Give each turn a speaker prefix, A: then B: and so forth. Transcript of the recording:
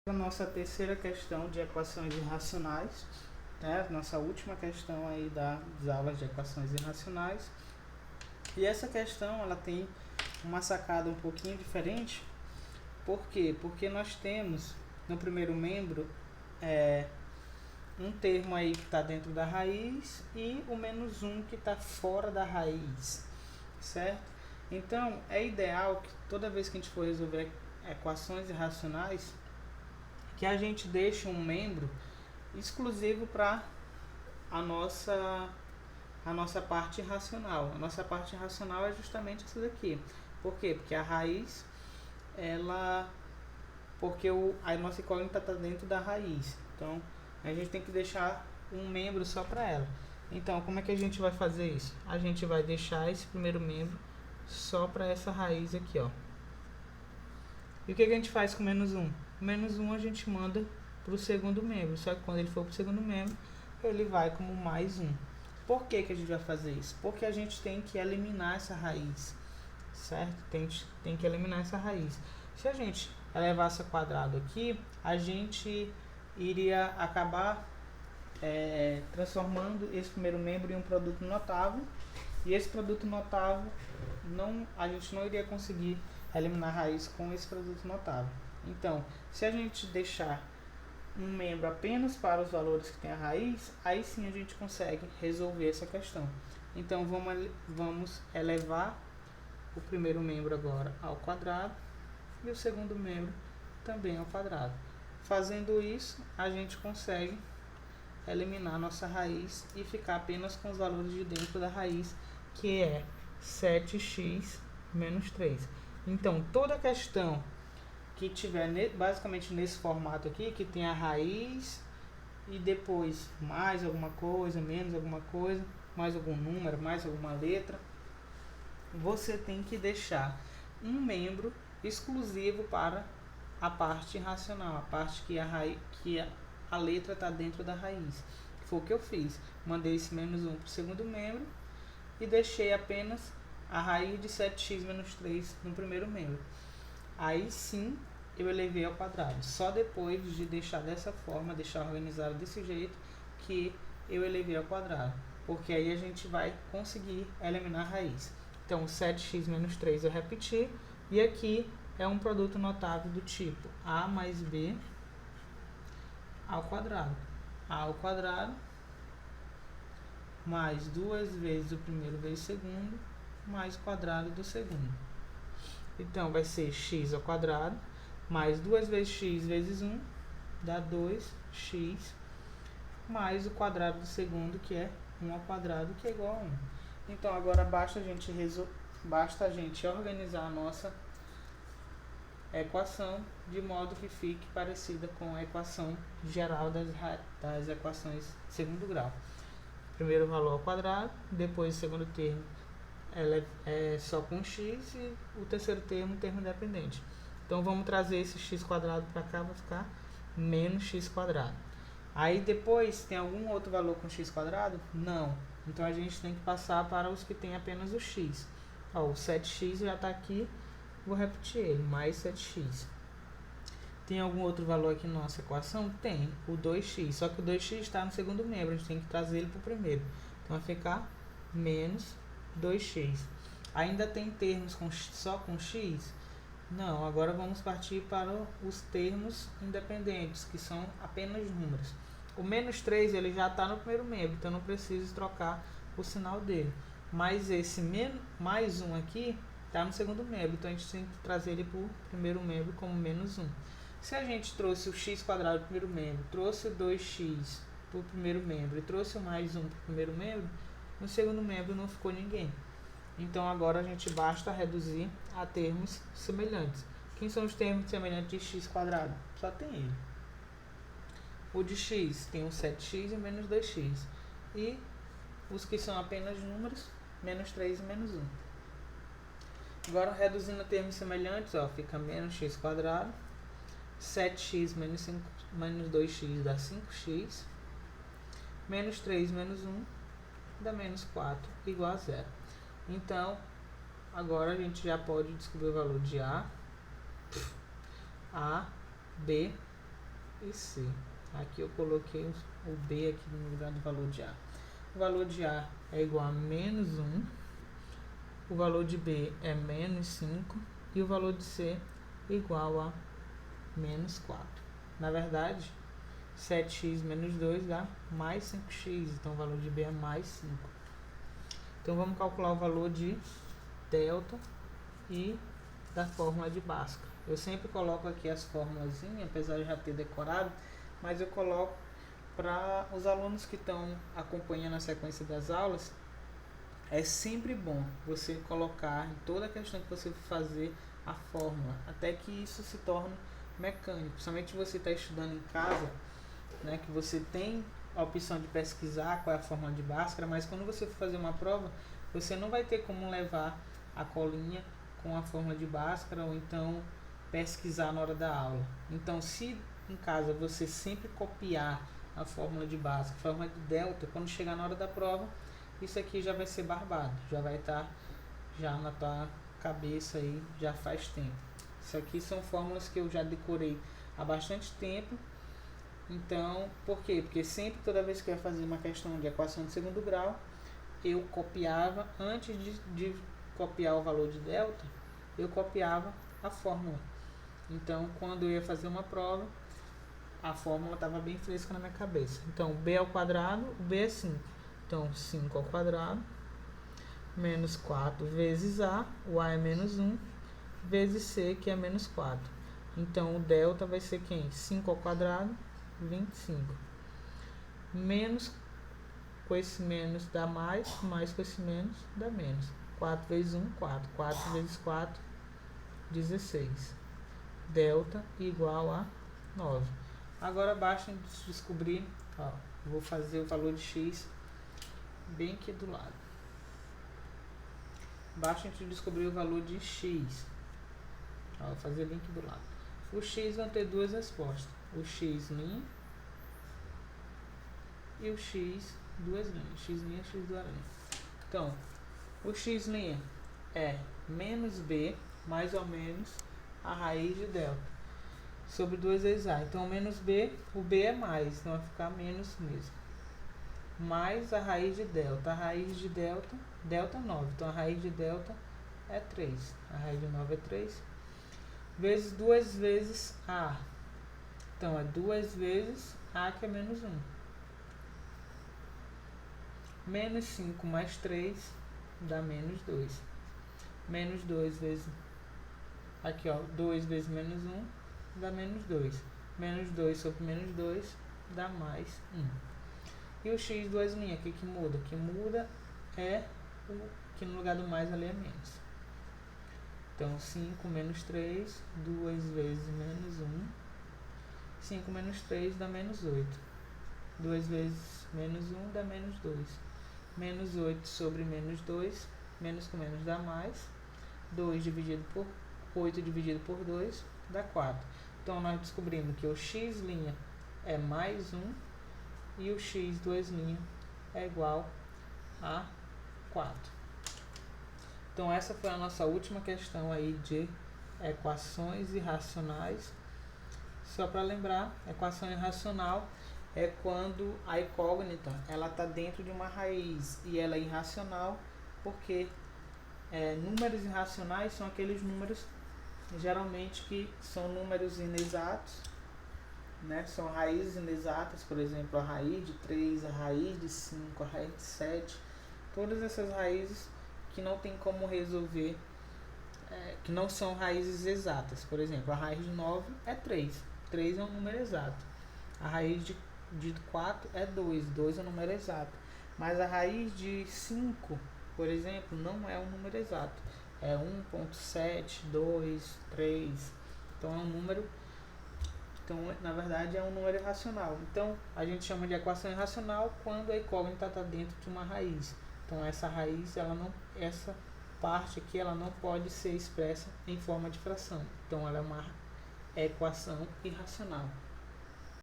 A: A nossa terceira questão de equações irracionais, né? Nossa última questão aí das aulas de equações irracionais. E essa questão ela tem uma sacada um pouquinho diferente. Por quê? Porque nós temos no primeiro membro um termo aí que está dentro da raiz e o menos um que está fora da raiz, certo? Então é ideal que toda vez que a gente for resolver equações irracionais, que a gente deixe um membro exclusivo para a nossa parte racional. A nossa parte racional é justamente isso daqui. Por quê? Porque a raiz, porque a nossa incógnita está dentro da raiz. Então, a gente tem que deixar um membro só para ela. Então, como é que a gente vai fazer isso? A gente vai deixar esse primeiro membro só para essa raiz aqui, ó. E o que a gente faz com menos 1? Menos 1 a gente manda para o segundo membro, só que quando ele for para o segundo membro, ele vai como mais 1. Por que a gente vai fazer isso? Porque a gente tem que eliminar essa raiz, certo? Tem que eliminar essa raiz. Se a gente elevasse ao quadrado aqui, a gente iria acabar transformando esse primeiro membro em um produto notável, e esse produto notável a gente não iria conseguir eliminar a raiz com esse produto notável. Então, se a gente deixar um membro apenas para os valores que tem a raiz, aí sim a gente consegue resolver essa questão. Então, vamos elevar o primeiro membro agora ao quadrado e o segundo membro também ao quadrado. Fazendo isso, a gente consegue eliminar nossa raiz e ficar apenas com os valores de dentro da raiz, que é 7x menos 3. Então, toda questão que tiver basicamente nesse formato aqui, que tem a raiz e depois mais alguma coisa, menos alguma coisa, mais algum número, mais alguma letra, você tem que deixar um membro exclusivo para a parte racional, a parte que a letra está dentro da raiz. Foi o que eu fiz. Mandei esse menos 1 para o segundo membro e deixei apenas a raiz de 7x menos 3 no primeiro membro. Aí sim eu elevei ao quadrado. Só depois de deixar dessa forma, deixar organizado desse jeito, que eu elevei ao quadrado. Porque aí a gente vai conseguir eliminar a raiz. Então 7x menos 3 eu repeti. E aqui é um produto notável do tipo a mais b ao quadrado. A ao quadrado mais 2 vezes o primeiro vezes o segundo, mais o quadrado do segundo. Então, vai ser x ao quadrado, mais 2 vezes x vezes 1, dá 2x, mais o quadrado do segundo, que é 1 ao quadrado, que é igual a 1. Então, agora basta a gente organizar a nossa equação de modo que fique parecida com a equação geral das equações de segundo grau. Primeiro valor ao quadrado, depois o segundo termo é só com x e o terceiro termo independente. Então vamos trazer esse x quadrado para cá, vai ficar menos x quadrado. Aí depois tem algum outro valor com x quadrado? Não. Então a gente tem que passar para os que tem apenas o x. Ó, o 7x já está aqui, vou repetir ele, mais 7x. Tem algum outro valor aqui na nossa equação? Tem, o 2x, só que o 2x está no segundo membro, a gente tem que trazer ele para o primeiro. Então vai ficar menos 2x. Ainda tem termos só com x? Não, agora vamos partir para os termos independentes, que são apenas números. O menos 3 ele já está no primeiro membro, então não preciso trocar o sinal dele. Mas esse mais 1 aqui está no segundo membro, então a gente tem que trazer ele para o primeiro membro como menos 1. Se a gente trouxe o x quadrado para o primeiro membro, trouxe o 2x para o primeiro membro e trouxe o mais 1 para o primeiro membro, no segundo membro não ficou ninguém. Então agora a gente basta reduzir a termos semelhantes. Quem são os termos semelhantes de x quadrado? Só tem ele. O de x tem o 7x e menos 2x. E os que são apenas números, menos 3 e menos 1. Agora reduzindo termos semelhantes, ó, fica menos x quadrado. 7x menos 2x dá 5x. Menos 3 menos 1 dá menos 4, igual a 0. Então, agora a gente já pode descobrir o valor de A, B e C. Aqui eu coloquei o B aqui no lugar do valor de A. O valor de A é igual a menos 1, o valor de B é menos 5 e o valor de C é igual a menos 4. Na verdade, 7x menos 2 dá mais 5x, então o valor de B é mais 5. Então vamos calcular o valor de delta e da fórmula de Bhaskara. Eu sempre coloco aqui as fórmulas, apesar de já ter decorado, mas eu coloco para os alunos que estão acompanhando a sequência das aulas. É sempre bom você colocar em toda a questão que você fazer a fórmula, até que isso se torne mecânico. Principalmente se você está estudando em casa, né, que você tem a opção de pesquisar qual é a fórmula de Bhaskara, mas quando você for fazer uma prova, você não vai ter como levar a colinha com a fórmula de Bhaskara ou então pesquisar na hora da aula. Então, se em casa você sempre copiar a fórmula de Bhaskara, a fórmula de delta, quando chegar na hora da prova, isso aqui já vai ser barbado, já vai estar já na tua cabeça aí, já faz tempo. Isso aqui são fórmulas que eu já decorei há bastante tempo. Então, por quê? Porque sempre, toda vez que eu ia fazer uma questão de equação de segundo grau, eu copiava, antes de copiar o valor de delta, eu copiava a fórmula. Então, quando eu ia fazer uma prova, a fórmula estava bem fresca na minha cabeça. Então, b ao quadrado, o b é 5. Então, 5 ao quadrado, menos 4 vezes a, o a é menos 1, vezes c, que é menos 4. Então, o delta vai ser quem? 5 ao quadrado, 25. Menos, com esse menos dá mais com esse menos dá menos. 4 vezes 1, 4. 4 vezes 4, 16. Delta igual a 9. Agora basta descobrir, ó, vou fazer o valor de x bem aqui do lado. Basta a gente descobrir o valor de x. Ó, vou fazer bem aqui do lado. O x vão ter duas respostas. O x' e o x duas linhas. X', x duas linhas. Então, o x' é menos b mais ou menos a raiz de delta sobre 2 vezes a. Então, menos b, o b é mais, então vai ficar menos mesmo. Mais a raiz de delta. A raiz de delta, delta é 9. Então, a raiz de delta é 3. A raiz de 9 é 3. Vezes 2 vezes a. Então, é 2 vezes a, que é menos 1. Menos 5 mais 3 dá menos 2. Menos 2 vezes... Aqui, ó, 2 vezes menos 1 dá menos 2. Menos 2 sobre menos 2 dá mais 1. E o x duas linhas, o que muda? O que muda é o que no lugar do mais ali é menos. Então, 5 menos 3, 2 vezes menos 1. 5 menos 3 dá menos 8. 2 vezes menos 1 dá menos 2. Menos 8 sobre menos 2, menos com menos dá mais. 2 dividido por 8 dividido por 2 dá 4. Então, nós descobrimos que o x' é mais 1 e o x duas linhas é igual a 4. Então, essa foi a nossa última questão aí de equações irracionais. Só para lembrar, equação irracional é quando a incógnita ela está dentro de uma raiz e ela é irracional, porque números irracionais são aqueles números geralmente que são números inexatos, né? São raízes inexatas, por exemplo, a raiz de 3, a raiz de 5, a raiz de 7, todas essas raízes que não tem como resolver, que não são raízes exatas. Por exemplo, a raiz de 9 é 3, 3 é um número exato. A raiz de 4 é 2, 2 é um número exato. Mas a raiz de 5, por exemplo, não é um número exato. É 1.7, 2, 3. Então é um número... Então, na verdade, é um número irracional. Então, a gente chama de equação irracional quando a incógnita está dentro de uma raiz. Então, essa raiz, essa parte aqui, ela não pode ser expressa em forma de fração. Então, ela é uma equação irracional.